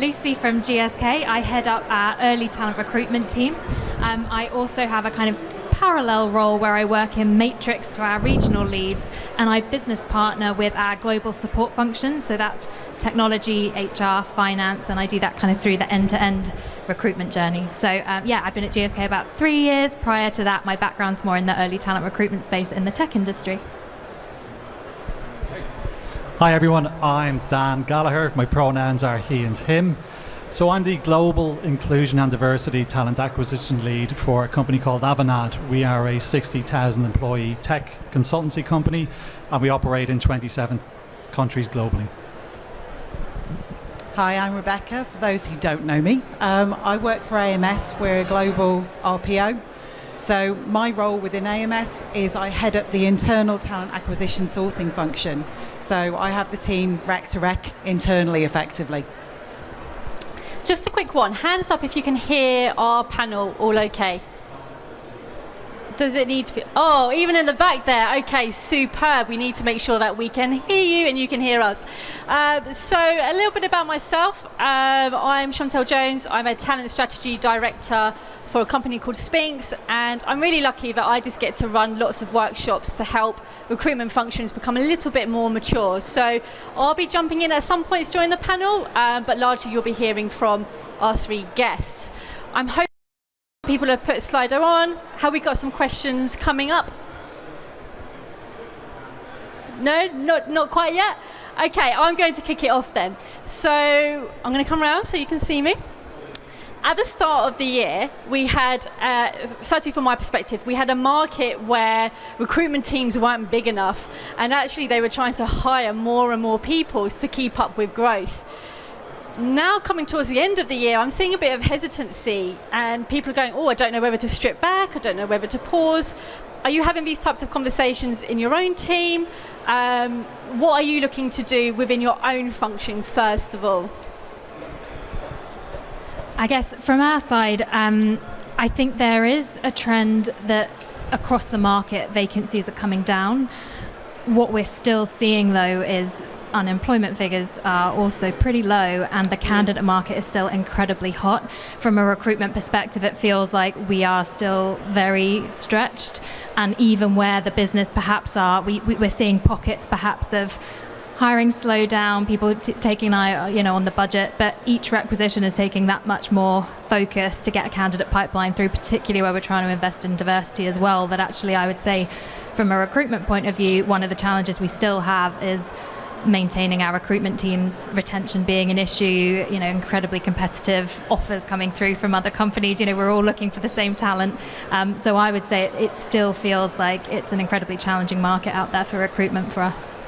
Lucy from GSK. I head up our early talent recruitment team. I also have a kind of parallel role where I work in matrix to our regional leads, and I business partner with our global support functions. So that's technology, HR, finance, and I do that kind of through the end-to-end recruitment journey. So I've been at GSK about 3 years. Prior to that, my background's more in the early talent recruitment space in the tech industry. Hi everyone, I'm Dan Gallagher. My pronouns are he and him. So I'm the Global Inclusion and Diversity Talent Acquisition Lead for a company called Avanade. We are a 60,000 employee tech consultancy company, and we operate in 27 countries globally. Hi, I'm Rebecca, for those who don't know me. I work for AMS, we're a global RPO. So my role within AMS is I head up the internal talent acquisition sourcing function. So I have the team rec to rec internally effectively. Just a quick one, hands up if you can hear our panel all okay. Does it need to be, oh, even in the back there, okay, superb. We need to make sure that we can hear you and you can hear us. So a little bit about myself. I'm Chantel Jones, I'm a talent strategy director for a company called Spinks, and I'm really lucky that I just get to run lots of workshops to help recruitment functions become a little bit more mature. So I'll be jumping in at some points during the panel, but largely you'll be hearing from our three guests. I'm hoping people have put Slido on. Have we got some questions coming up? No, not quite yet. Okay, I'm going to kick it off then. So I'm going to come around so you can see me. At the start of the year, we had, certainly from my perspective, we had a market where recruitment teams weren't big enough, and actually they were trying to hire more and more people to keep up with growth. Now coming towards the end of the year, I'm seeing a bit of hesitancy, and people are going, oh, I don't know whether to strip back, I don't know whether to pause. Are you having these types of conversations in your own team? What are you looking to do within your own function, first of all? I guess from our side, I think there is a trend that across the market, vacancies are coming down. What we're still seeing, though, is unemployment figures are also pretty low, and the candidate market is still incredibly hot. From a recruitment perspective, it feels like we are still very stretched, and even where the business perhaps are, we're seeing pockets perhaps of hiring slow down, people taking an eye, on the budget, but each requisition is taking that much more focus to get a candidate pipeline through, particularly where we're trying to invest in diversity as well. That actually, I would say, from a recruitment point of view, one of the challenges we still have is maintaining our recruitment teams, retention being an issue, incredibly competitive offers coming through from other companies. We're all looking for the same talent. So I would say it still feels like it's an incredibly challenging market out there for recruitment for us.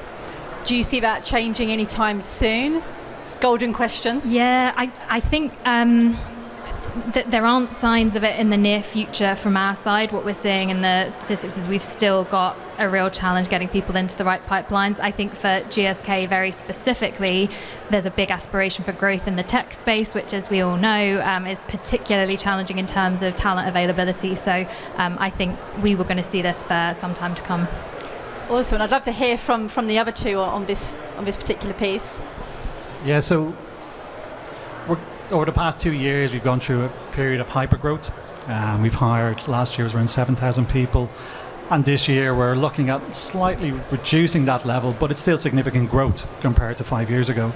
Do you see that changing anytime soon? Golden question. Yeah, I think that there aren't signs of it in the near future from our side. What we're seeing in the statistics is we've still got a real challenge getting people into the right pipelines. I think for GSK very specifically, there's a big aspiration for growth in the tech space, which, as we all know, is particularly challenging in terms of talent availability. So I think we were going to see this for some time to come. Awesome, and I'd love to hear from the other two on this particular piece. Yeah, so over the past 2 years, we've gone through a period of hypergrowth. We've hired, last year was around 7,000 people, and this year we're looking at slightly reducing that level, but it's still significant growth compared to 5 years ago.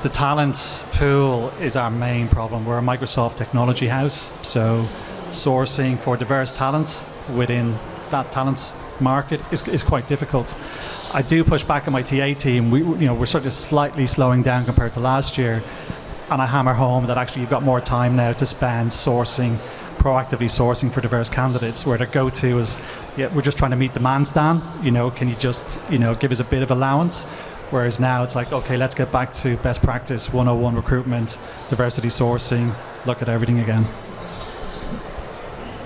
The talent pool is our main problem. We're a Microsoft technology house, so sourcing for diverse talent within that talent market is quite difficult. I do push back on my TA team. We're sort of slightly slowing down compared to last year, and I hammer home that actually you've got more time now to spend proactively sourcing for diverse candidates, where their go-to is, we're just trying to meet demands, Dan. Can you just give us a bit of allowance? Whereas now it's like, okay, let's get back to best practice 101 recruitment, diversity sourcing, look at everything again.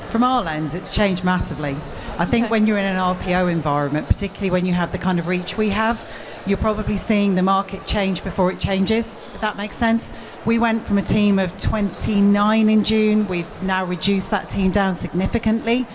From our lens, it's changed massively. I think when you're in an RPO environment, particularly when you have the kind of reach we have, you're probably seeing the market change before it changes, if that makes sense. We went from a team of 29 in June. We've now reduced that team down significantly.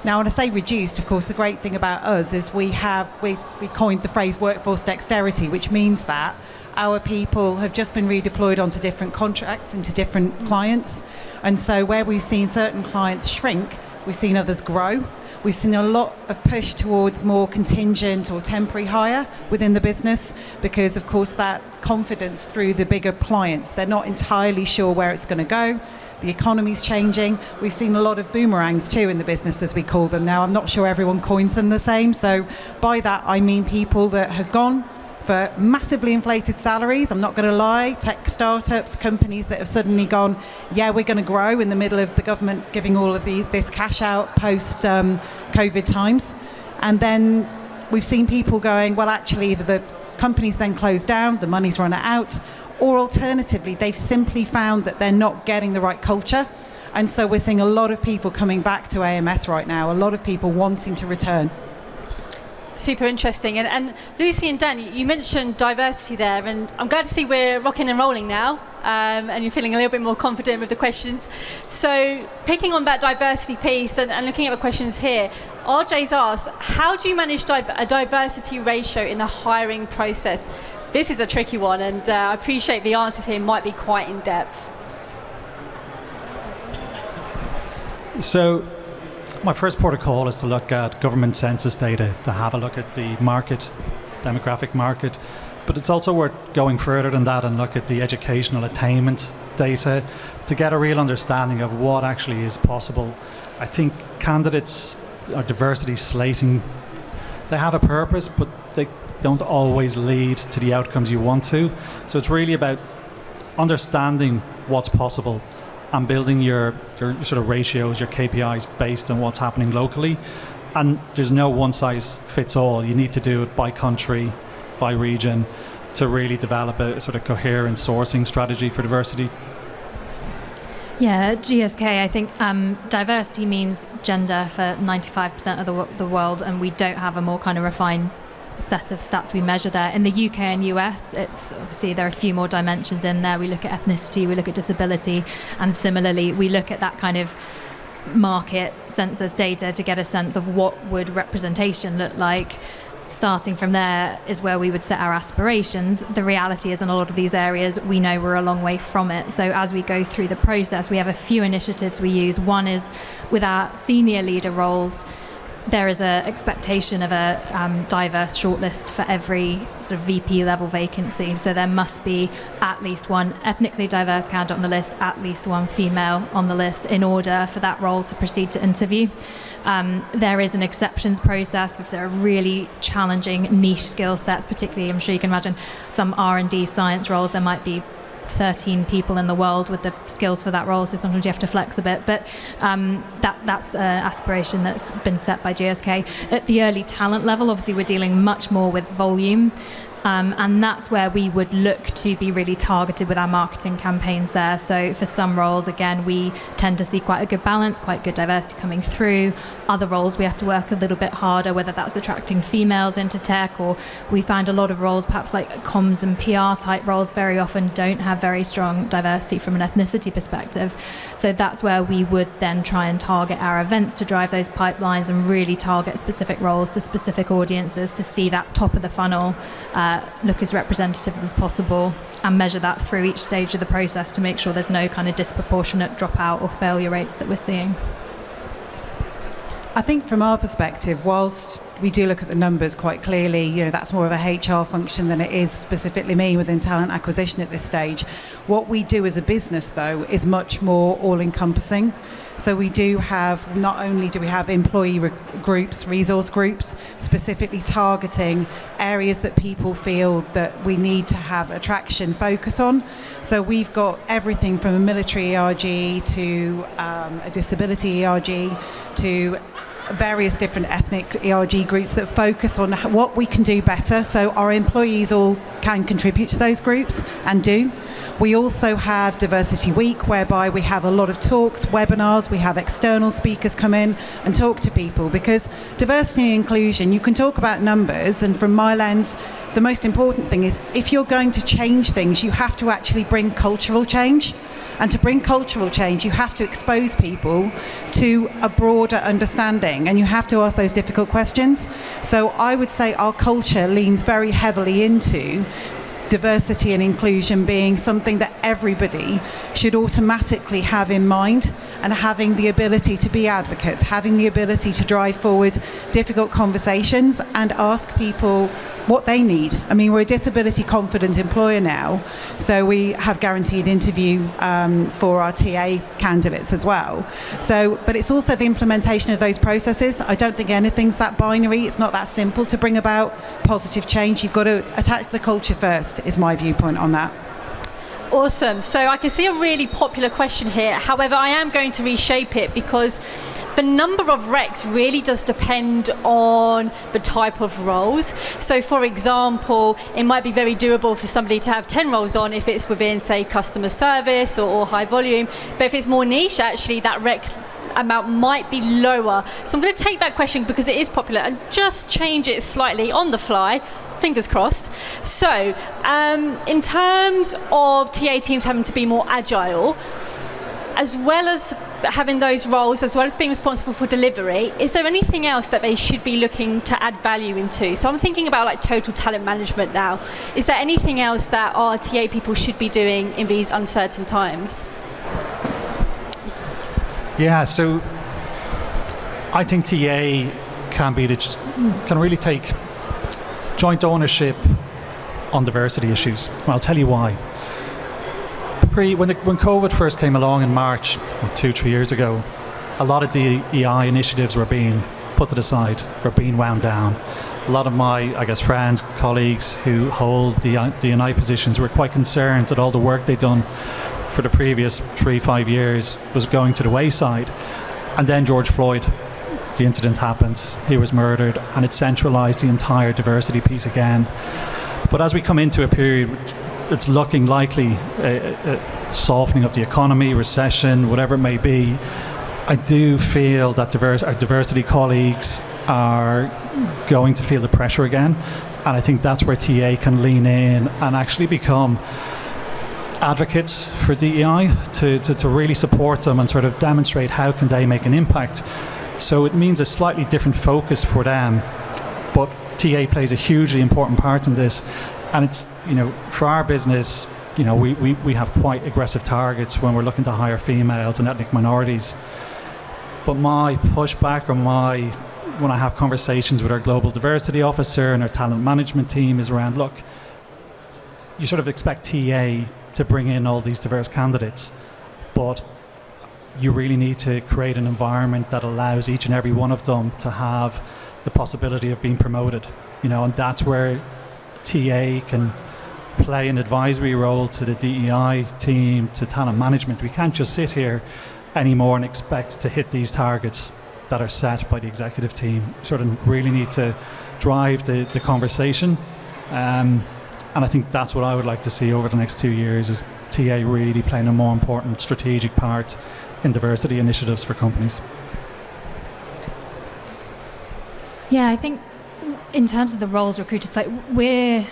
Now, when I say reduced, of course, the great thing about us is we coined the phrase workforce dexterity, which means that our people have just been redeployed onto different contracts into different clients. And so where we've seen certain clients shrink, we've seen others grow. We've seen a lot of push towards more contingent or temporary hire within the business because, of course, that confidence through the bigger clients, they're not entirely sure where it's going to go. The economy's changing. We've seen a lot of boomerangs too in the business, as we call them now. I'm not sure everyone coins them the same. So by that, I mean people that have gone for massively inflated salaries. I'm not going to lie, tech startups, companies that have suddenly gone, yeah, we're going to grow in the middle of the government giving all of this cash out post COVID times. And then we've seen people going, well, actually, the companies then close down, the money's run out, or alternatively, they've simply found that they're not getting the right culture. And so we're seeing a lot of people coming back to AMS right now, a lot of people wanting to return. Super interesting. And Lucy and Dan, you mentioned diversity there, and I'm glad to see we're rocking and rolling now, and you're feeling a little bit more confident with the questions. So picking on that diversity piece and looking at the questions here, RJ's asked, how do you manage a diversity ratio in the hiring process? This is a tricky one, and I appreciate the answers here might be quite in-depth. So my first port of call is to look at government census data, to have a look at the market, demographic market. But it's also worth going further than that and look at the educational attainment data to get a real understanding of what actually is possible. I think candidates or diversity slating, they have a purpose, but they don't always lead to the outcomes you want to. So it's really about understanding what's possible and building your sort of ratios, your KPIs based on what's happening locally. And there's no one size fits all. You need to do it by country, by region, to really develop a sort of coherent sourcing strategy for diversity. Yeah, at GSK, I think diversity means gender for 95% of the world, and we don't have a more kind of refined set of stats we measure there. In the UK and US, it's obviously there are a few more dimensions in there. We look at ethnicity, we look at disability, and similarly we look at that kind of market census data to get a sense of what would representation look like. Starting from there is where we would set our aspirations. The reality is in a lot of these areas we know we're a long way from it. So as we go through the process, we have a few initiatives we use. One is with our senior leader roles, there is an expectation of a diverse shortlist for every sort of VP level vacancy. So there must be at least one ethnically diverse candidate on the list, at least one female on the list in order for that role to proceed to interview. There is an exceptions process if there are really challenging niche skill sets, particularly I'm sure you can imagine some R&D science roles, there might be 13 people in the world with the skills for that role, so sometimes you have to flex a bit, but that's an aspiration that's been set by GSK. At the early talent level, obviously we're dealing much more with volume, and that's where we would look to be really targeted with our marketing campaigns there. So for some roles, again, we tend to see quite a good balance, quite good diversity coming through. Other roles we have to work a little bit harder, whether that's attracting females into tech, or we find a lot of roles, perhaps like comms and PR type roles, very often don't have very strong diversity from an ethnicity perspective. So that's where we would then try and target our events to drive those pipelines and really target specific roles to specific audiences to see that top of the funnel look as representative as possible, and measure that through each stage of the process to make sure there's no kind of disproportionate dropout or failure rates that we're seeing. I think from our perspective, whilst we do look at the numbers quite clearly, you know, that's more of a HR function than it is specifically me within talent acquisition at this stage. What we do as a business, though, is much more all-encompassing. So we do have, not only do we have employee groups, resource groups, specifically targeting areas that people feel that we need to have attraction focus on. So we've got everything from a military ERG to a disability ERG to various different ethnic ERG groups that focus on what we can do better. So our employees all can contribute to those groups and do. We also have Diversity Week, whereby we have a lot of talks, webinars, we have external speakers come in and talk to people, because diversity and inclusion, you can talk about numbers, and from my lens, the most important thing is if you're going to change things, you have to actually bring cultural change. And to bring cultural change, you have to expose people to a broader understanding, and you have to ask those difficult questions. So I would say our culture leans very heavily into diversity and inclusion being something that everybody should automatically have in mind, and having the ability to be advocates, having the ability to drive forward difficult conversations and ask people what they need. I mean, we're a disability confident employer now, so we have guaranteed interview for our TA candidates as well. So, but it's also the implementation of those processes. I don't think anything's that binary. It's not that simple to bring about positive change. You've got to attack the culture first, is my viewpoint on that. Awesome. So I can see a really popular question here. However, I am going to reshape it because the number of recs really does depend on the type of roles. So for example, it might be very doable for somebody to have 10 roles on if it's within, say, customer service or high volume. But if it's more niche, actually that rec amount might be lower. So I'm going to take that question because it is popular and just change it slightly on the fly. Fingers crossed. So, in terms of TA teams having to be more agile, as well as having those roles, as well as being responsible for delivery, is there anything else that they should be looking to add value into? So I'm thinking about like total talent management now. Is there anything else that our TA people should be doing in these uncertain times? Yeah, so I think TA can really take joint ownership on diversity issues. Well, I'll tell you why. When COVID first came along in March, 2-3 years ago, a lot of DEI initiatives were being put to the side, were being wound down. A lot of my, friends, colleagues who hold DEI positions were quite concerned that all the work they'd done for the previous 3-5 years was going to the wayside. And then George Floyd, the incident happened, he was murdered, and it centralised the entire diversity piece again. But as we come into a period, it's looking likely a softening of the economy, recession, whatever it may be. I do feel that our diversity colleagues are going to feel the pressure again, and I think that's where TA can lean in and actually become advocates for DEI to really support them and sort of demonstrate how can they make an impact. So it means a slightly different focus for them, but TA plays a hugely important part in this. And it's, for our business, we have quite aggressive targets when we're looking to hire females and ethnic minorities. But my pushback, when I have conversations with our global diversity officer and our talent management team, is around, look, you sort of expect TA to bring in all these diverse candidates, but you really need to create an environment that allows each and every one of them to have the possibility of being promoted, and that's where TA can play an advisory role to the DEI team, to talent management. We can't just sit here anymore and expect to hit these targets that are set by the executive team. Sort of really need to drive the conversation, and I think that's what I would like to see over the next 2 years, is TA really playing a more important strategic part in diversity initiatives for companies. Yeah, I think in terms of the roles recruiters play, we're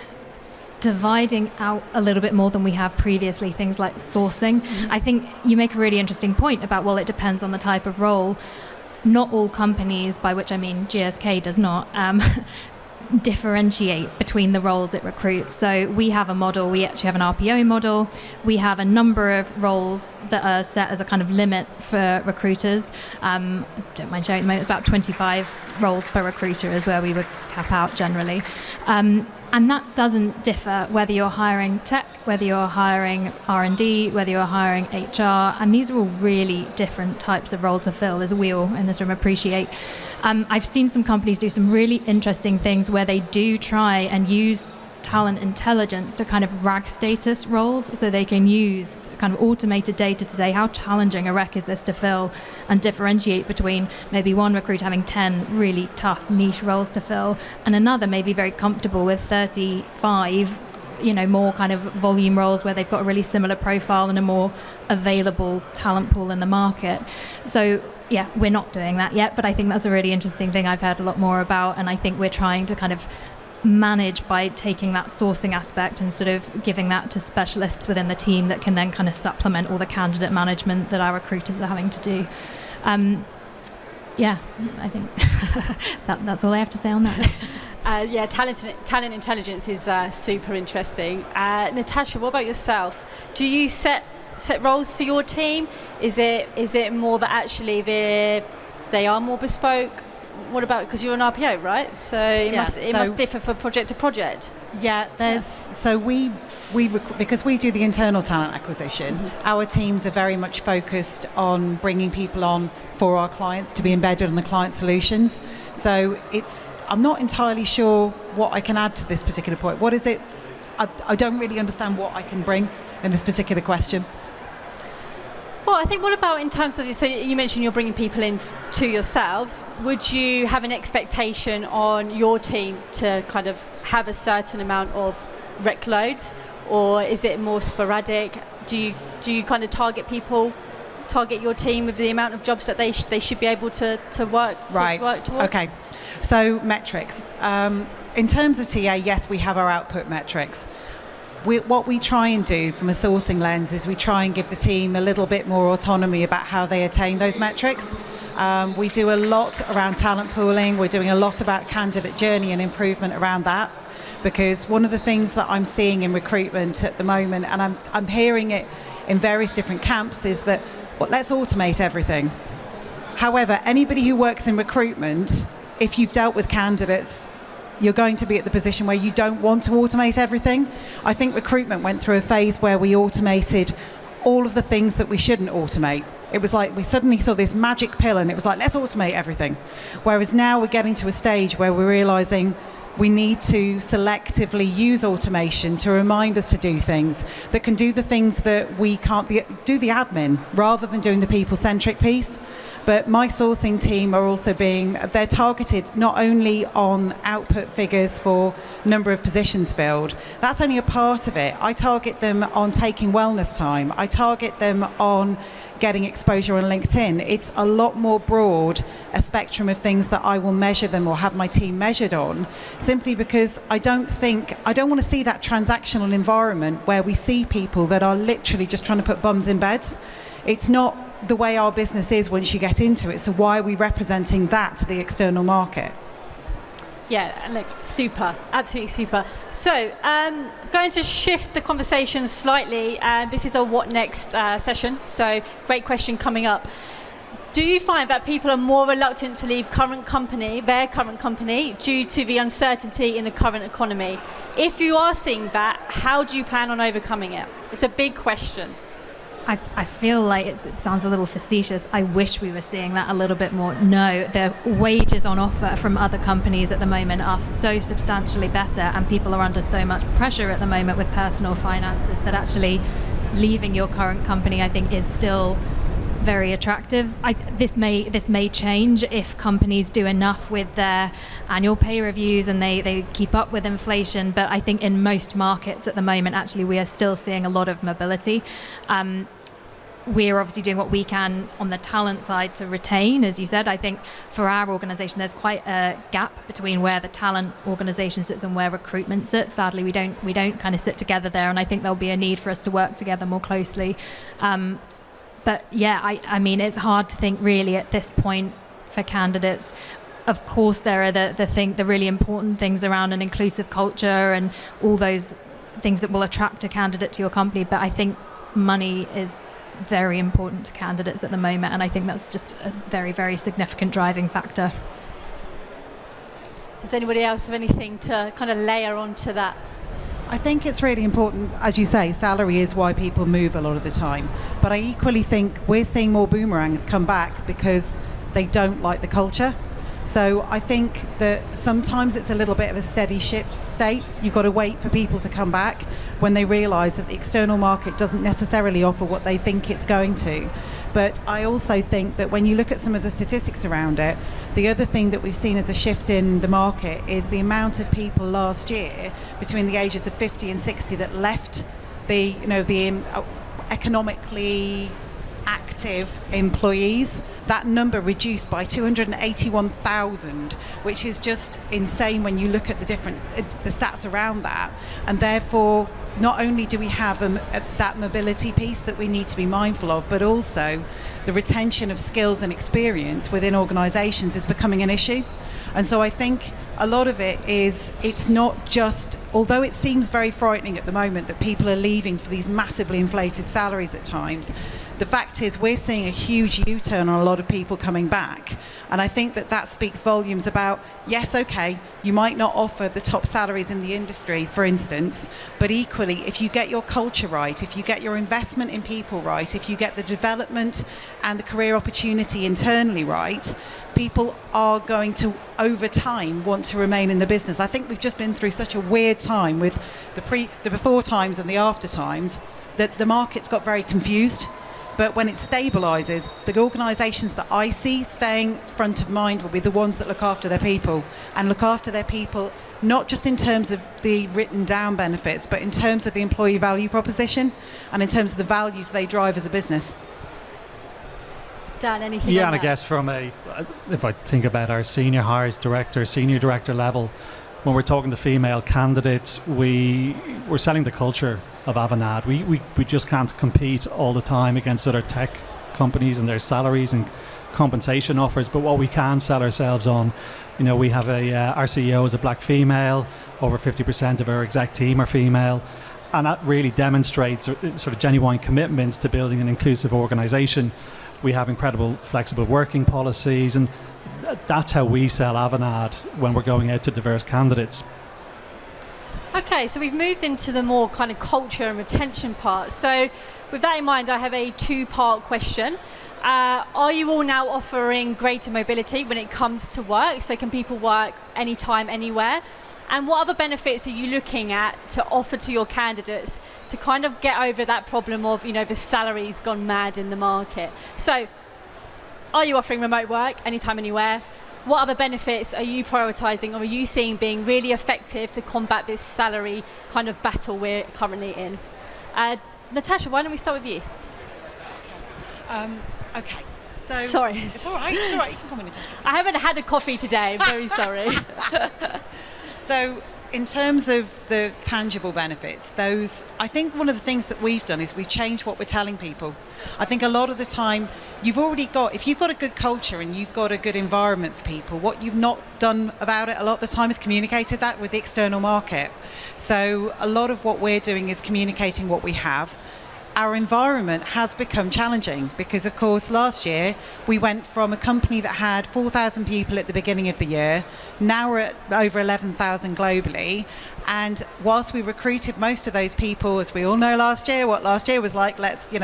dividing out a little bit more than we have previously, things like sourcing. I think you make a really interesting point about, well, it depends on the type of role. Not all companies, by which I mean GSK does not, differentiate between the roles it recruits. So we have a model, we actually have an RPO model. We have a number of roles that are set as a kind of limit for recruiters. Don't mind sharing at the moment, about 25 roles per recruiter is where we would cap out generally. And that doesn't differ whether you're hiring tech, whether you're hiring R&D, whether you're hiring HR, and these are all really different types of roles to fill, as we all in this room appreciate. I've seen some companies do some really interesting things where they do try and use talent intelligence to kind of rag status roles, so they can use kind of automated data to say how challenging a rec is this to fill, and differentiate between maybe one recruiter having 10 really tough niche roles to fill and another maybe very comfortable with 35 more kind of volume roles where they've got a really similar profile and a more available talent pool in the market. So yeah, we're not doing that yet, but I think that's a really interesting thing I've heard a lot more about, and I think we're trying to kind of manage by taking that sourcing aspect and sort of giving that to specialists within the team that can then kind of supplement all the candidate management that our recruiters are having to do. I think that's all I have to say on that. Yeah, talent intelligence is super interesting. Natasha, what about yourself? Do you set roles for your team? Is it more that actually they are more bespoke? What about, because you're an RPO, right? So it must differ from project to project. Yeah, so we because we do the internal talent acquisition, our teams are very much focused on bringing people on for our clients to be embedded in the client solutions. So I'm not entirely sure what I can add to this particular point. What is it? I don't really understand what I can bring in this particular question. Well, I think, what about in terms of, so you mentioned you're bringing people in to yourselves. Would you have an expectation on your team to kind of have a certain amount of rec loads, or is it more sporadic? Do you kind of target your team with the amount of jobs that they should be able to work towards? Okay, so metrics. In terms of TA, yes, we have our output metrics. What we try and do from a sourcing lens is we try and give the team a little bit more autonomy about how they attain those metrics. We do a lot around talent pooling. We're doing a lot about candidate journey and improvement around that, because one of the things that I'm seeing in recruitment at the moment, and I'm hearing it in various different camps, is that, well, let's automate everything. However, anybody who works in recruitment, if you've dealt with candidates, you're going to be at the position where you don't want to automate everything. I think recruitment went through a phase where we automated all of the things that we shouldn't automate. It was like we suddenly saw this magic pill and it was like, let's automate everything. Whereas now we're getting to a stage where we're realizing we need to selectively use automation to remind us to do things that can do the things that we can't do the admin, rather than doing the people-centric piece. But my sourcing team are also they're targeted not only on output figures for number of positions filled. That's only a part of it. I target them on taking wellness time. I target them on getting exposure on LinkedIn. It's a lot more broad, a spectrum of things that I will measure them or have my team measured on, simply because I don't want to see that transactional environment where we see people that are literally just trying to put bums in beds. It's not the way our business is once you get into it. So why are we representing that to the external market? Yeah, look, super, absolutely super. So, going to shift the conversation slightly. This is a what next session. So, great question coming up. Do you find that people are more reluctant to leave their current company, due to the uncertainty in the current economy? If you are seeing that, how do you plan on overcoming it? It's a big question. I feel like it sounds a little facetious. I wish we were seeing that a little bit more. No, the wages on offer from other companies at the moment are so substantially better, and people are under so much pressure at the moment with personal finances that actually leaving your current company, I think, is still very attractive. This may change if companies do enough with their annual pay reviews and they keep up with inflation, but I think in most markets at the moment, actually, we are still seeing a lot of mobility. We're obviously doing what we can on the talent side to retain, as you said. I think for our organisation, there's quite a gap between where the talent organisation sits and where recruitment sits. Sadly, we don't kind of sit together there, and I think there'll be a need for us to work together more closely. But yeah, I mean, it's hard to think really at this point for candidates. Of course, there are the really important things around an inclusive culture and all those things that will attract a candidate to your company. But I think money is very important to candidates at the moment, and I think that's just a very, very significant driving factor. Does anybody else have anything to kind of layer onto that? I think it's really important, as you say, salary is why people move a lot of the time. But I equally think we're seeing more boomerangs come back because they don't like the culture. So I think that sometimes it's a little bit of a steady ship state. You've got to wait for people to come back when they realise that the external market doesn't necessarily offer what they think it's going to. But I also think that when you look at some of the statistics around it, the other thing that we've seen as a shift in the market is the amount of people last year between the ages of 50 and 60 that left the economically active employees. That number reduced by 281,000, which is just insane when you look at the stats around that. And therefore, not only do we have that mobility piece that we need to be mindful of, but also the retention of skills and experience within organisations is becoming an issue. And so I think a lot of it is, it's not just, although it seems very frightening at the moment that people are leaving for these massively inflated salaries at times, the fact is we're seeing a huge U-turn on a lot of people coming back. And I think that speaks volumes about, yes, okay, you might not offer the top salaries in the industry, for instance, but equally, if you get your culture right, if you get your investment in people right, if you get the development and the career opportunity internally right, people are going to, over time, want to remain in the business. I think we've just been through such a weird time with the before times and the after times that the market's got very confused. But when it stabilises, the organisations that I see staying front of mind will be the ones that look after their people, and look after their people not just in terms of the written down benefits, but in terms of the employee value proposition and in terms of the values they drive as a business. Dan, anything Yeah, on and I that? guess if I think about our senior hires, senior director level, when we're talking to female candidates, we're selling the culture of Avanade. We just can't compete all the time against other tech companies and their salaries and compensation offers, but what we can sell ourselves on, we have our CEO is a black female, over 50% of our exec team are female, and that really demonstrates sort of genuine commitments to building an inclusive organisation. We have incredible flexible working policies, and that's how we sell Avanade when we're going out to diverse candidates. Okay, so we've moved into the more kind of culture and retention part. So with that in mind, I have a two-part question. Are you all now offering greater mobility when it comes to work? So can people work anytime, anywhere? And what other benefits are you looking at to offer to your candidates to kind of get over that problem of, the salary's gone mad in the market? So are you offering remote work anytime, anywhere? What other benefits are you prioritising, or are you seeing being really effective to combat this salary kind of battle we're currently in? Natasha, why don't we start with you? Okay. So Sorry. It's all right. You can come in, Natasha. I haven't had a coffee today. I'm very sorry. So in terms of the tangible benefits, I think one of the things that we've done is we changed what we're telling people. I think a lot of the time if you've got a good culture and you've got a good environment for people, what you've not done about it a lot of the time is communicated that with the external market. So a lot of what we're doing is communicating what we have. Our environment has become challenging because, of course, last year we went from a company that had 4,000 people at the beginning of the year. Now we're at over 11,000 globally. And whilst we recruited most of those people, as we all know what last year was like,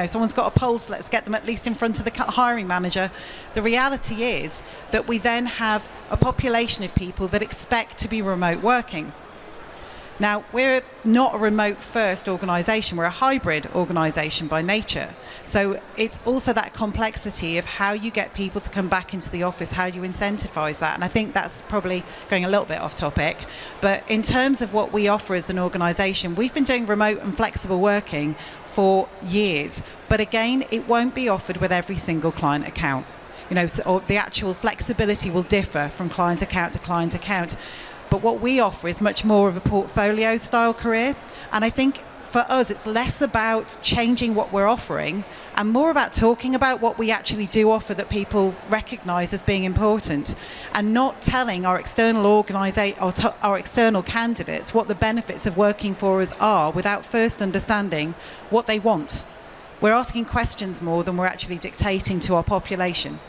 someone's got a pulse, let's get them at least in front of the hiring manager. The reality is that we then have a population of people that expect to be remote working. Now, we're not a remote-first organisation. We're a hybrid organisation by nature. So it's also that complexity of how you get people to come back into the office, how you incentivise that. And I think that's probably going a little bit off topic. But in terms of what we offer as an organisation, we've been doing remote and flexible working for years. But again, it won't be offered with every single client account. Or the actual flexibility will differ from client account to client account. But what we offer is much more of a portfolio style career. And I think for us, it's less about changing what we're offering and more about talking about what we actually do offer that people recognise as being important, and not telling our external our external candidates what the benefits of working for us are without first understanding what they want. We're asking questions more than we're actually dictating to our population.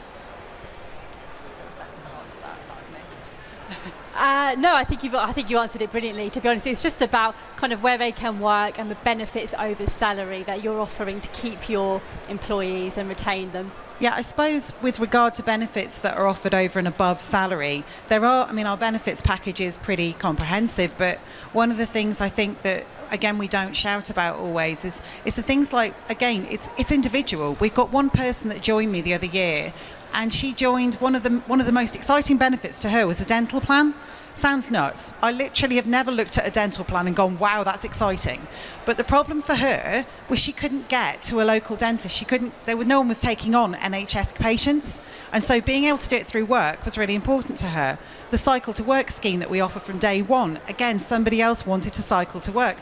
No, I think you answered it brilliantly. To be honest, it's just about kind of where they can work and the benefits over salary that you're offering to keep your employees and retain them. Yeah, I suppose with regard to benefits that are offered over and above salary, our benefits package is pretty comprehensive, but one of the things I think that, again, we don't shout about always is the things like, again, it's individual. We've got one person that joined me the other year, and she joined one of the most exciting benefits to her was a dental plan. Sounds nuts. I literally have never looked at a dental plan and gone, wow, that's exciting. But the problem for her was she couldn't get to a local dentist. No one was taking on NHS patients. And so being able to do it through work was really important to her. The cycle to work scheme that we offer from day one, again, somebody else wanted to cycle to work.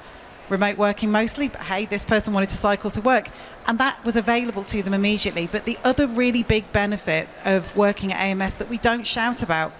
Remote working mostly, but hey, this person wanted to cycle to work. And that was available to them immediately. But the other really big benefit of working at AMS that we don't shout about,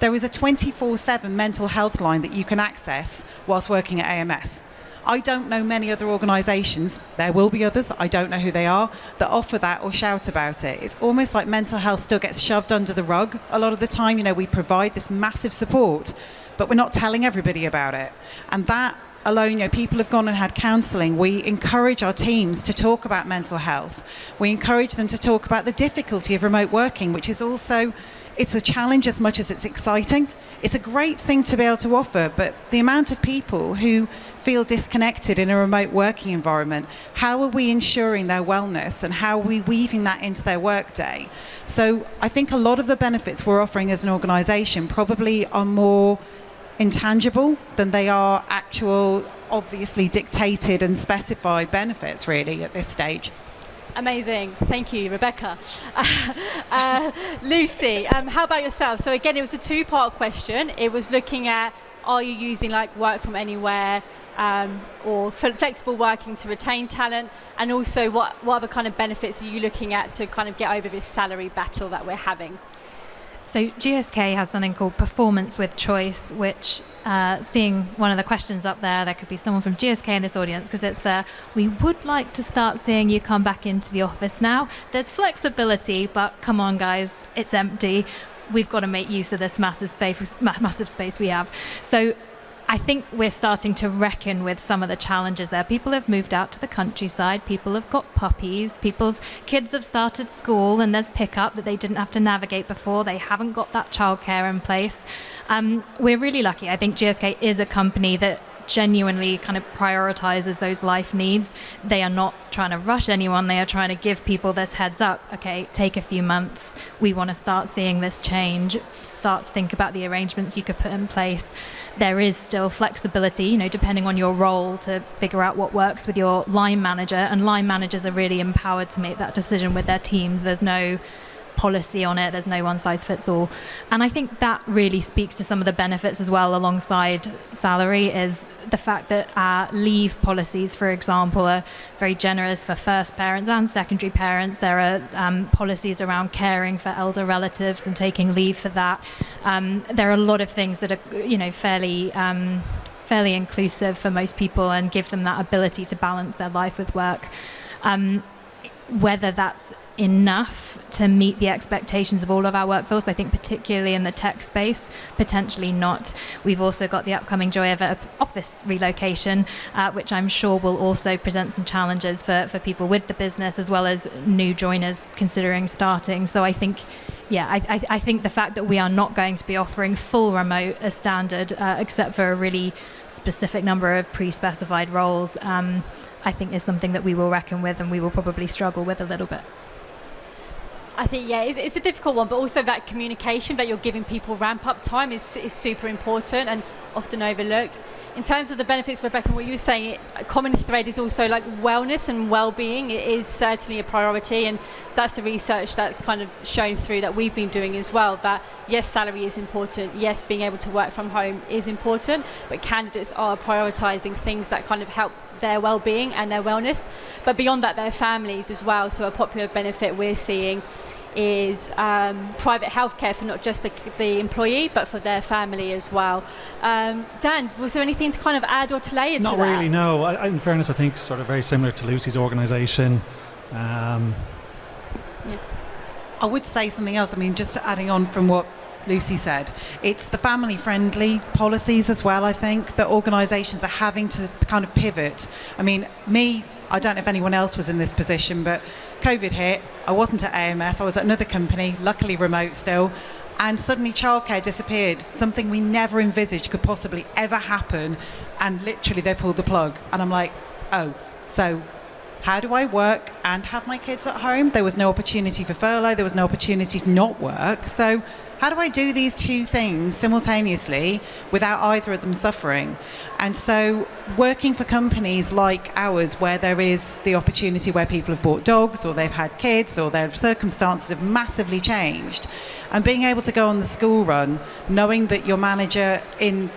There is a 24/7 mental health line that you can access whilst working at AMS. I don't know many other organisations, there will be others, I don't know who they are, that offer that or shout about it. It's almost like mental health still gets shoved under the rug a lot of the time. You know, we provide this massive support, but we're not telling everybody about it. And that alone, you know, people have gone and had counselling. We encourage our teams to talk about mental health. We encourage them to talk about the difficulty of remote working, which is also, it's a challenge as much as it's exciting. It's a great thing to be able to offer, but the amount of people who feel disconnected in a remote working environment, how are we ensuring their wellness and how are we weaving that into their workday? So I think a lot of the benefits we're offering as an organisation probably are more intangible than they are actual, obviously dictated and specified benefits really at this stage. Amazing. Thank you, Rebecca. Lucy, how about yourself? So again, it was a two-part question. It was looking at, are you using like work from anywhere or flexible working to retain talent? And also what other kind of benefits are you looking at to kind of get over this salary battle that we're having? So GSK has something called Performance with Choice, which, seeing one of the questions up there could be someone from GSK in this audience, because it's there. We would like to start seeing you come back into the office now. There's flexibility, but come on, guys, it's empty. We've got to make use of this massive space we have. So I think we're starting to reckon with some of the challenges there. People have moved out to the countryside. People have got puppies. People's kids have started school, and there's pickup that they didn't have to navigate before. They haven't got that childcare in place. We're really lucky. I think GSK is a company that genuinely kind of prioritizes those life needs. They are not trying to rush anyone. They are trying to give people this heads up. Okay, take a few months. We want to start seeing this change. Start to think about the arrangements you could put in place. There is still flexibility, you know, depending on your role, to figure out what works with your line manager. And line managers are really empowered to make that decision with their teams. There's no policy on it. There's no one size fits all. And I think that really speaks to some of the benefits as well alongside salary, is the fact that our leave policies, for example, are very generous for first parents and secondary parents. There are policies around caring for elder relatives and taking leave for that. There are a lot of things that are, you know, fairly inclusive for most people and give them that ability to balance their life with work. Whether that's enough to meet the expectations of all of our workforce, I think particularly in the tech space, potentially not. We've also got the upcoming joy of an office relocation, which I'm sure will also present some challenges for people with the business as well as new joiners considering starting. So I think, I think the fact that we are not going to be offering full remote as standard, except for a really specific number of pre-specified roles, I think is something that we will reckon with and we will probably struggle with a little bit. I think, it's a difficult one, but also that communication that you're giving people ramp up time is super important and often overlooked. In terms of the benefits, Rebecca, what you were saying, a common thread is also like wellness and well-being. It is certainly a priority, and that's the research that's kind of shown through that we've been doing as well, that yes, salary is important, yes, being able to work from home is important, but candidates are prioritising things that kind of help their well-being and their wellness, but beyond that, their families as well. So a popular benefit we're seeing is private healthcare for not just the employee, but for their family as well. Dan, was there anything to kind of add or to layer to that? Not really, no. In fairness, I think sort of very similar to Lucy's organisation. I would say something else. I mean, just adding on from what Lucy said, it's the family-friendly policies as well, I think, that organisations are having to kind of pivot. I mean, I don't know if anyone else was in this position, but COVID hit. I wasn't at AMS. I was at another company, luckily remote still, and suddenly childcare disappeared, something we never envisaged could possibly ever happen, and literally they pulled the plug. And I'm like, oh, so how do I work and have my kids at home? There was no opportunity for furlough. There was no opportunity to not work. So how do I do these two things simultaneously without either of them suffering? And so working for companies like ours, where there is the opportunity where people have bought dogs or they've had kids or their circumstances have massively changed, and being able to go on the school run, knowing that your manager in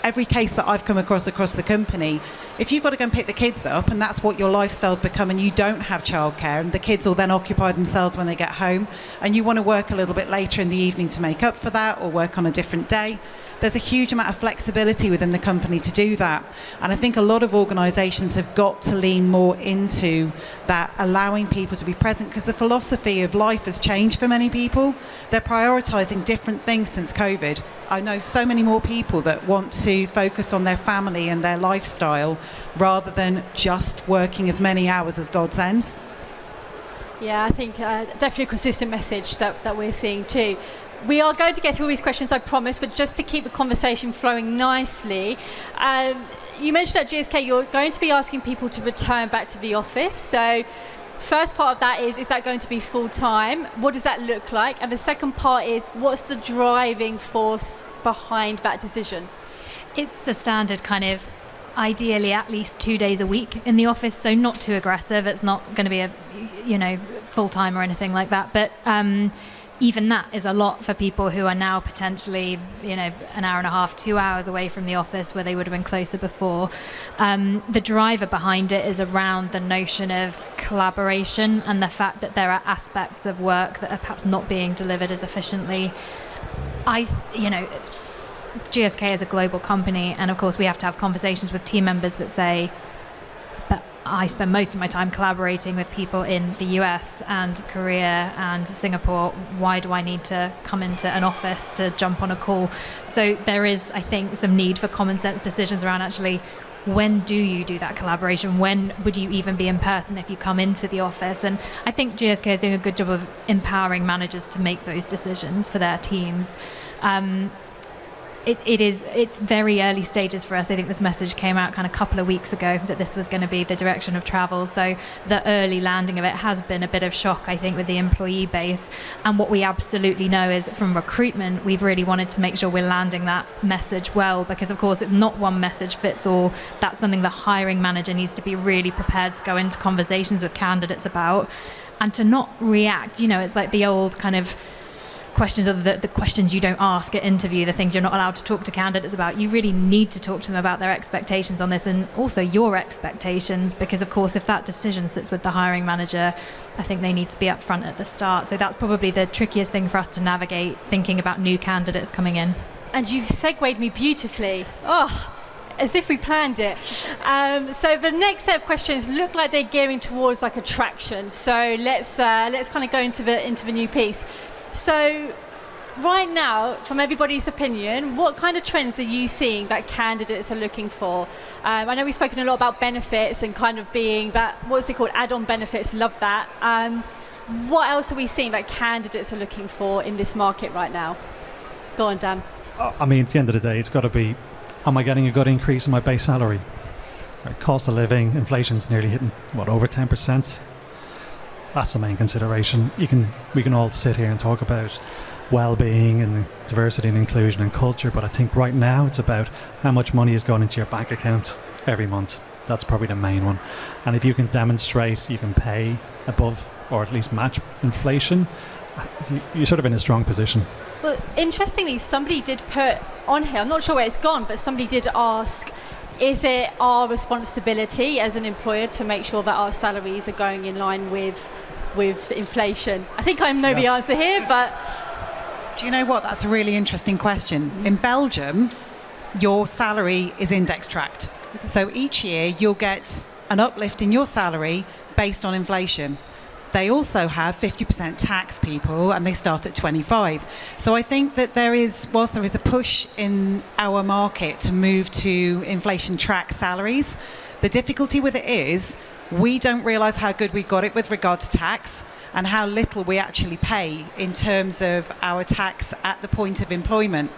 every case that I've come across the company, if you've got to go and pick the kids up and that's what your lifestyle's become and you don't have childcare and the kids will then occupy themselves when they get home and you want to work a little bit later in the evening to make up for that or work on a different day, there's a huge amount of flexibility within the company to do that. And I think a lot of organisations have got to lean more into that, allowing people to be present, because the philosophy of life has changed for many people. They're prioritising different things since COVID. I know so many more people that want to focus on their family and their lifestyle rather than just working as many hours as God sends. Yeah, I think definitely a consistent message that we're seeing too. We are going to get through all these questions, I promise, but just to keep the conversation flowing nicely, you mentioned at GSK you're going to be asking people to return back to the office. So first part of that is that going to be full-time? What does that look like? And the second part is, what's the driving force behind that decision? It's the standard kind of, ideally at least 2 days a week in the office, so not too aggressive. It's not going to be a, full-time or anything like that. But even that is a lot for people who are now potentially, an hour and a half, 2 hours away from the office where they would have been closer before. The driver behind it is around the notion of collaboration and the fact that there are aspects of work that are perhaps not being delivered as efficiently. GSK is a global company, and of course we have to have conversations with team members that say, but I spend most of my time collaborating with people in the US and Korea and Singapore. Why do I need to come into an office to jump on a call? So there is, I think, some need for common sense decisions around actually, when do you do that collaboration? When would you even be in person if you come into the office? And I think GSK is doing a good job of empowering managers to make those decisions for their teams. It's very early stages for us. I think this message came out kind of a couple of weeks ago that this was going to be the direction of travel. So the early landing of it has been a bit of shock, I think, with the employee base. And what we absolutely know is from recruitment, we've really wanted to make sure we're landing that message well, because of course it's not one message fits all. That's something the hiring manager needs to be really prepared to go into conversations with candidates about, and to not react. It's like the old kind of questions, or the questions you don't ask at interview, the things you're not allowed to talk to candidates about. You really need to talk to them about their expectations on this, and also your expectations, because of course if that decision sits with the hiring manager, I think they need to be upfront at the start. So that's probably the trickiest thing for us to navigate, thinking about new candidates coming in. And you've segued me beautifully. As if we planned it. So the next set of questions look like they're gearing towards like attraction. So let's kind of go into the new piece. So right now, from everybody's opinion, what kind of trends are you seeing that candidates are looking for? I know we've spoken a lot about benefits and kind of being that, what's it called, add-on benefits, love that. What else are we seeing that candidates are looking for in this market right now? Go on, Dan. I mean, at the end of the day, it's got to be, am I getting a good increase in my base salary? Cost of living, inflation's nearly hitting, over 10%? That's the main consideration. We can all sit here and talk about well-being and diversity and inclusion and culture, but I think right now it's about how much money is going into your bank account every month. That's probably the main one. And if you can demonstrate you can pay above or at least match inflation, you're sort of in a strong position. Well, interestingly, somebody did put on here, I'm not sure where it's gone, but somebody did ask, is it our responsibility as an employer to make sure that our salaries are going in line with inflation? I think I know the answer here, but... Do you know what? That's a really interesting question. In Belgium, your salary is index tracked. Okay. So each year you'll get an uplift in your salary based on inflation. They also have 50% tax, people, and they start at 25. So I think that whilst there is a push in our market to move to inflation track salaries, the difficulty with it is we don't realise how good we've got it with regard to tax and how little we actually pay in terms of our tax at the point of employment.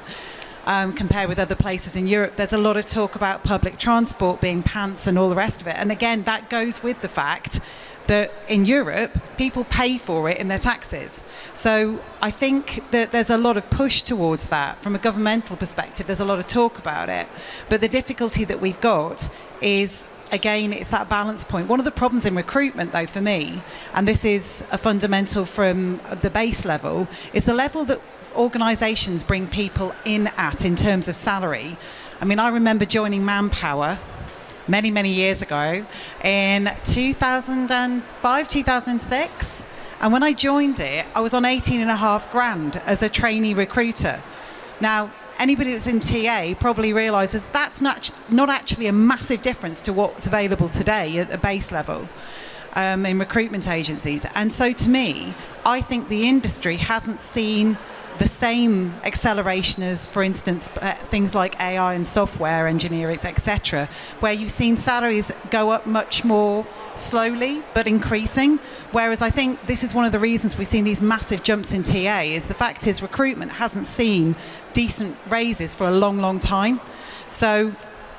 Compared with other places in Europe, there's a lot of talk about public transport being pants and all the rest of it. And again, that goes with the fact that in Europe, people pay for it in their taxes. So I think that there's a lot of push towards that. From a governmental perspective, there's a lot of talk about it. But the difficulty that we've got is, again, it's that balance point. One of the problems in recruitment, though, for me, and this is a fundamental from the base level, is the level that organisations bring people in at in terms of salary. I mean, I remember joining Manpower many, many years ago in 2005, 2006. And when I joined it, I was on 18.5 grand as a trainee recruiter. Now, anybody that's in TA probably realises that's not actually a massive difference to what's available today at the base level in recruitment agencies. And so to me, I think the industry hasn't seen the same acceleration as, for instance, things like AI and software engineering, etc., where you've seen salaries go up much more slowly but increasing. Whereas I think this is one of the reasons we've seen these massive jumps in TA is the fact is recruitment hasn't seen decent raises for a long, long time. So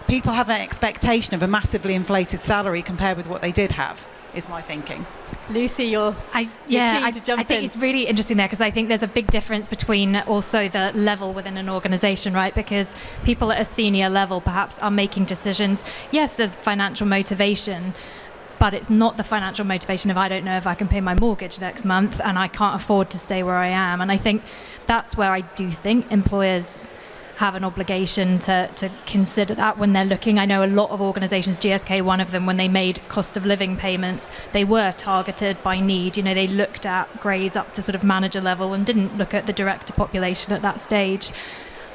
people have an expectation of a massively inflated salary compared with what they did have, is my thinking. Lucy, you're keen to jump I think in. it's really interesting there because I think there's a big difference between also the level within an organisation, right? Because people at a senior level perhaps are making decisions. Yes, there's financial motivation, but it's not the financial motivation of I don't know if I can pay my mortgage next month and I can't afford to stay where I am. And I think that's where I do think employers have an obligation to consider that when they're looking. I know a lot of organisations, GSK one of them, when they made cost of living payments, they were targeted by need. You know, they looked at grades up to sort of manager level and didn't look at the director population at that stage.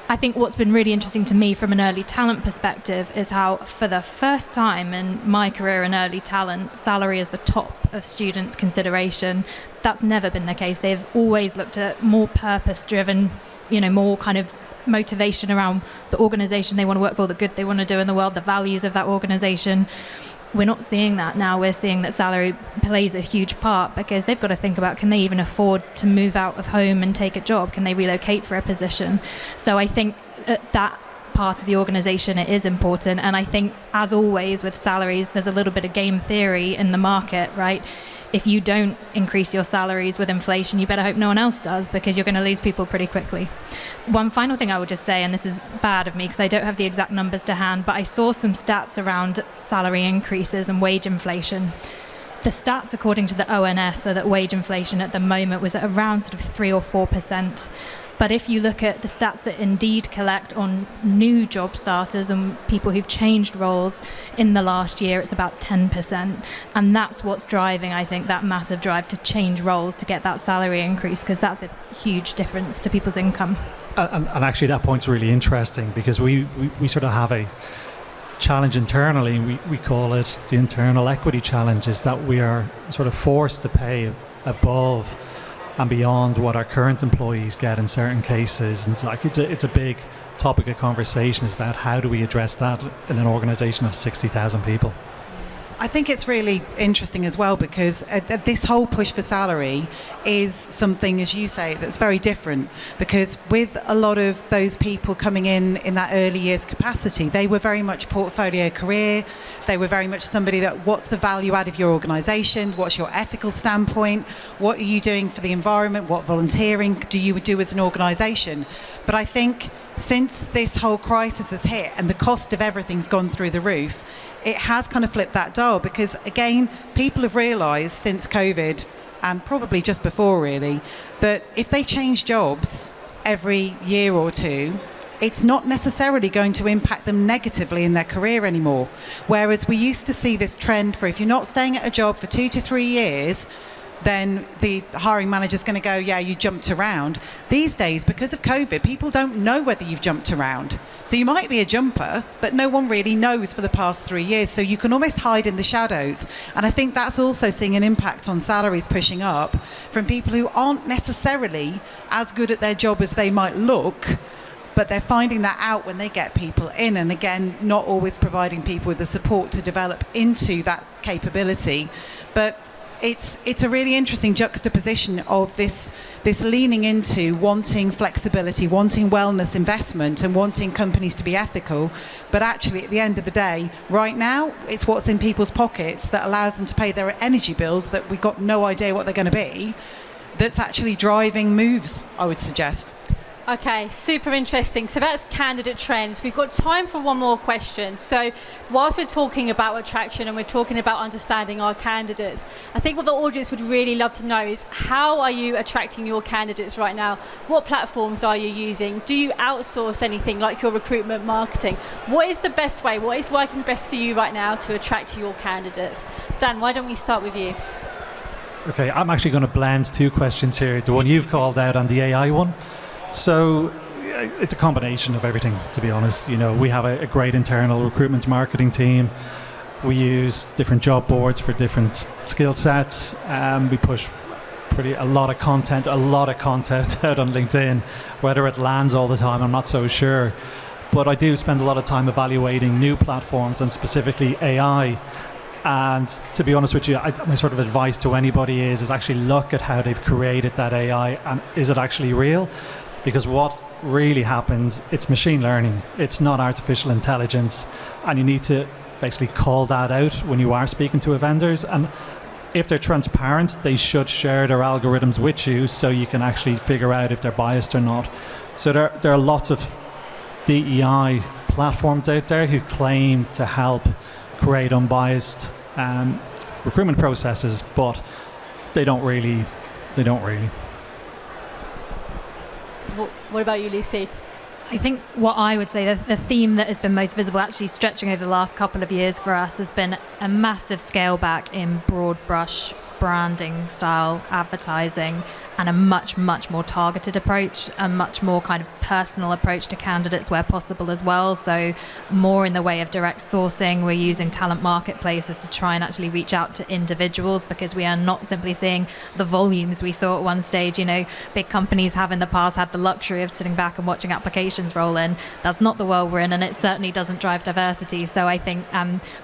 I think what's been really interesting to me from an early talent perspective is how for the first time in my career in early talent, salary is the top of students' consideration. That's never been the case. They've always looked at more purpose-driven, you know, more kind of motivation around the organisation they want to work for, the good they want to do in the world, the values of that organisation. We're not seeing that now. We're seeing that salary plays a huge part because they've got to think about, can they even afford to move out of home and take a job? Can they relocate for a position? So I think that part of the organisation, it is important. And I think, as always with salaries, there's a little bit of game theory in the market, right? If you don't increase your salaries with inflation, you better hope no one else does because you're going to lose people pretty quickly. One final thing I would just say, and this is bad of me because I don't have the exact numbers to hand, but I saw some stats around salary increases and wage inflation. The stats, according to the ONS, are that wage inflation at the moment was at around sort of 3 or 4%. But if you look at the stats that Indeed collect on new job starters and people who've changed roles in the last year, it's about 10%. And that's what's driving, I think, that massive drive to change roles to get that salary increase, because that's a huge difference to people's income. And actually that point's really interesting because we sort of have a challenge internally. We call it the internal equity challenge, is that we are sort of forced to pay above and beyond what our current employees get in certain cases. And it's a big topic of conversation, is about how do we address that in an organisation of 60,000 people. I think it's really interesting as well because this whole push for salary is something, as you say, that's very different, because with a lot of those people coming in that early years capacity, they were very much portfolio career. They were very much somebody that, what's the value add of your organisation? What's your ethical standpoint? What are you doing for the environment? What volunteering do you do as an organisation? But I think since this whole crisis has hit and the cost of everything's gone through the roof, it has kind of flipped that dial, because again, people have realised since COVID, and probably just before really, that if they change jobs every year or two, it's not necessarily going to impact them negatively in their career anymore. Whereas we used to see this trend for, if you're not staying at a job for 2 to 3 years, then the hiring manager's going to go, yeah, you jumped around. These days, because of COVID, people don't know whether you've jumped around. So you might be a jumper, but no one really knows for the past 3 years. So you can almost hide in the shadows. And I think that's also seeing an impact on salaries pushing up from people who aren't necessarily as good at their job as they might look, but they're finding that out when they get people in. And again, not always providing people with the support to develop into that capability. But it's a really interesting juxtaposition of this leaning into wanting flexibility, wanting wellness investment, and wanting companies to be ethical. But actually, at the end of the day, right now, it's what's in people's pockets that allows them to pay their energy bills that we've got no idea what they're going to be, that's actually driving moves, I would suggest. Okay, super interesting. So that's candidate trends. We've got time for one more question. So whilst we're talking about attraction and we're talking about understanding our candidates, I think what the audience would really love to know is, how are you attracting your candidates right now? What platforms are you using? Do you outsource anything like your recruitment marketing? What is the best way? What is working best for you right now to attract your candidates? Dan, why don't we start with you? Okay, I'm actually going to blend two questions here. The one you've called out and the AI one. So it's a combination of everything, to be honest. You know, we have a great internal recruitment marketing team. We use different job boards for different skill sets. We push a lot of content out on LinkedIn. Whether it lands all the time, I'm not so sure. But I do spend a lot of time evaluating new platforms and specifically AI. And to be honest with you, my sort of advice to anybody is actually look at how they've created that AI and is it actually real? Because what really happens, it's machine learning. It's not artificial intelligence. And you need to basically call that out when you are speaking to vendors. And if they're transparent, they should share their algorithms with you so you can actually figure out if they're biased or not. So there are lots of DEI platforms out there who claim to help create unbiased recruitment processes, but they don't really. What about you, Lucy? I think what I would say, the theme that has been most visible, actually stretching over the last couple of years for us, has been a massive scale back in broad brush branding style advertising, and a much more targeted approach, a much more kind of personal approach to candidates where possible as well. So more in the way of direct sourcing. We're using talent marketplaces to try and actually reach out to individuals, because we are not simply seeing the volumes we saw at one stage. You know, big companies have in the past had the luxury of sitting back and watching applications roll in. That's not the world we're in, and it certainly doesn't drive diversity. So I think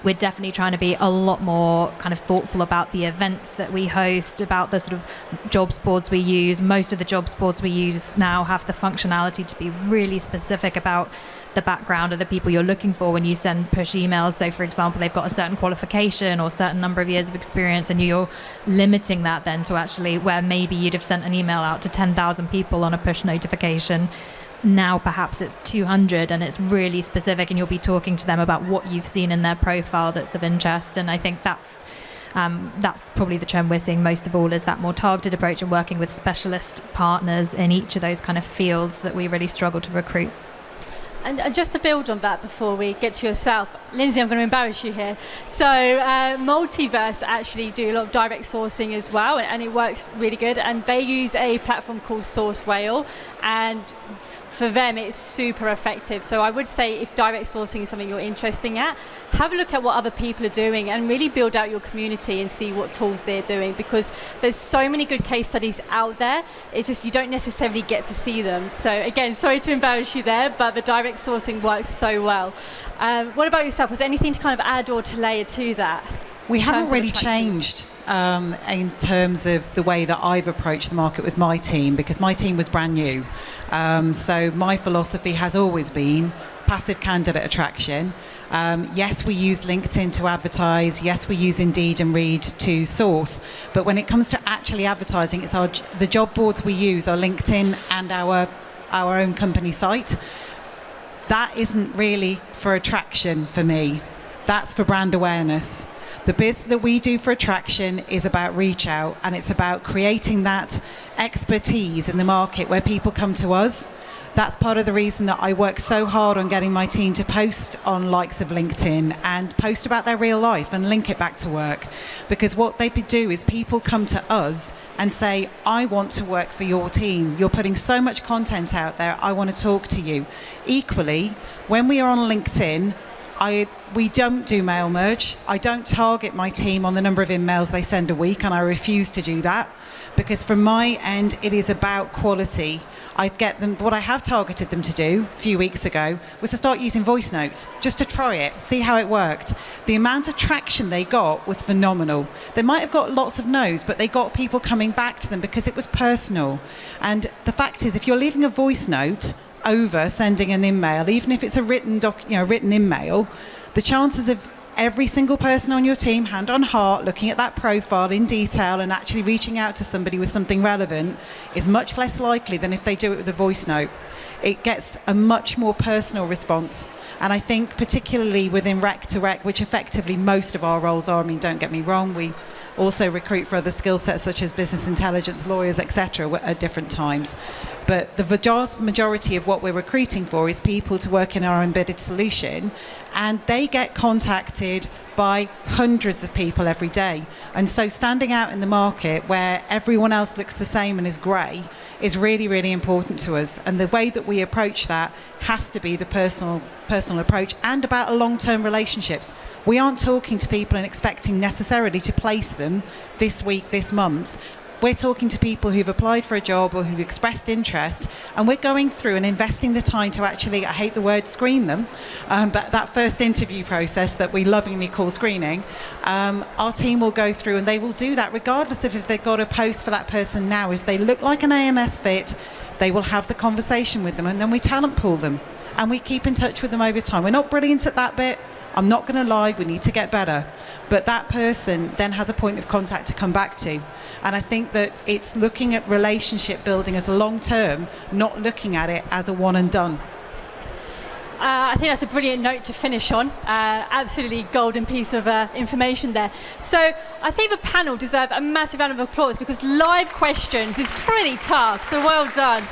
we're definitely trying to be a lot more kind of thoughtful about the events that we host, about the sort of jobs boards we use. Most of the jobs boards we use now have the functionality to be really specific about the background of the people you're looking for when you send push emails. So for example, they've got a certain qualification or a certain number of years of experience, and you're limiting that then to actually where maybe you'd have sent an email out to 10,000 people on a push notification. Now perhaps it's 200, and it's really specific, and you'll be talking to them about what you've seen in their profile that's of interest. And I think that's probably the trend we're seeing most of all, is that more targeted approach and working with specialist partners in each of those kind of fields that we really struggle to recruit. And just to build on that before we get to yourself, Lindsay, I'm going to embarrass you here. So Multiverse actually do a lot of direct sourcing as well, and it works really good. And they use a platform called Source Whale, and for them it's super effective. So I would say if direct sourcing is something you're interested at, have a look at what other people are doing and really build out your community and see what tools they're doing, because there's so many good case studies out there. It's just you don't necessarily get to see them. So again, sorry to embarrass you there, but the direct sourcing works so well. What about yourself? Was there anything to kind of add or to layer to that? We haven't really changed in terms of the way that I've approached the market with my team, because my team was brand new. So my philosophy has always been passive candidate attraction. Yes, we use LinkedIn to advertise. Yes, we use Indeed and Read to source. But when it comes to actually advertising, it's the job boards we use are LinkedIn and our own company site. That isn't really for attraction for me. That's for brand awareness. The bit that we do for attraction is about reach out, and it's about creating that expertise in the market where people come to us. That's part of the reason that I work so hard on getting my team to post on likes of LinkedIn and post about their real life and link it back to work. Because what they do is people come to us and say, I want to work for your team. You're putting so much content out there. I want to talk to you. Equally, when we are on LinkedIn, we don't do mail merge. I don't target my team on the number of emails they send a week, and I refuse to do that, because from my end, it is about quality. I get them. What I have targeted them to do a few weeks ago was to start using voice notes, just to try it, see how it worked. The amount of traction they got was phenomenal. They might have got lots of no's, but they got people coming back to them because it was personal. And the fact is, if you're leaving a voice note over sending an email, even if it's a written email, the chances of every single person on your team, hand on heart, looking at that profile in detail and actually reaching out to somebody with something relevant is much less likely than if they do it with a voice note. It gets a much more personal response. And I think particularly within rec to rec, which effectively most of our roles are, I mean, don't get me wrong, we also recruit for other skill sets such as business intelligence, lawyers, etc. at different times. But the vast majority of what we're recruiting for is people to work in our embedded solution, and they get contacted by hundreds of people every day. And so standing out in the market where everyone else looks the same and is grey is really, really important to us. And the way that we approach that has to be the personal approach and about long-term relationships. We aren't talking to people and expecting necessarily to place them this week, this month. We're talking to people who've applied for a job or who've expressed interest, and we're going through and investing the time to actually, I hate the word screen them, but that first interview process that we lovingly call screening, our team will go through and they will do that regardless of if they've got a post for that person now. If they look like an AMS fit, they will have the conversation with them, and then we talent pool them and we keep in touch with them over time. We're not brilliant at that bit. I'm not going to lie, we need to get better. But that person then has a point of contact to come back to. And I think that it's looking at relationship building as a long term, not looking at it as a one and done. I think that's a brilliant note to finish on. Absolutely golden piece of information there. So I think the panel deserve a massive round of applause because live questions is pretty tough. So well done.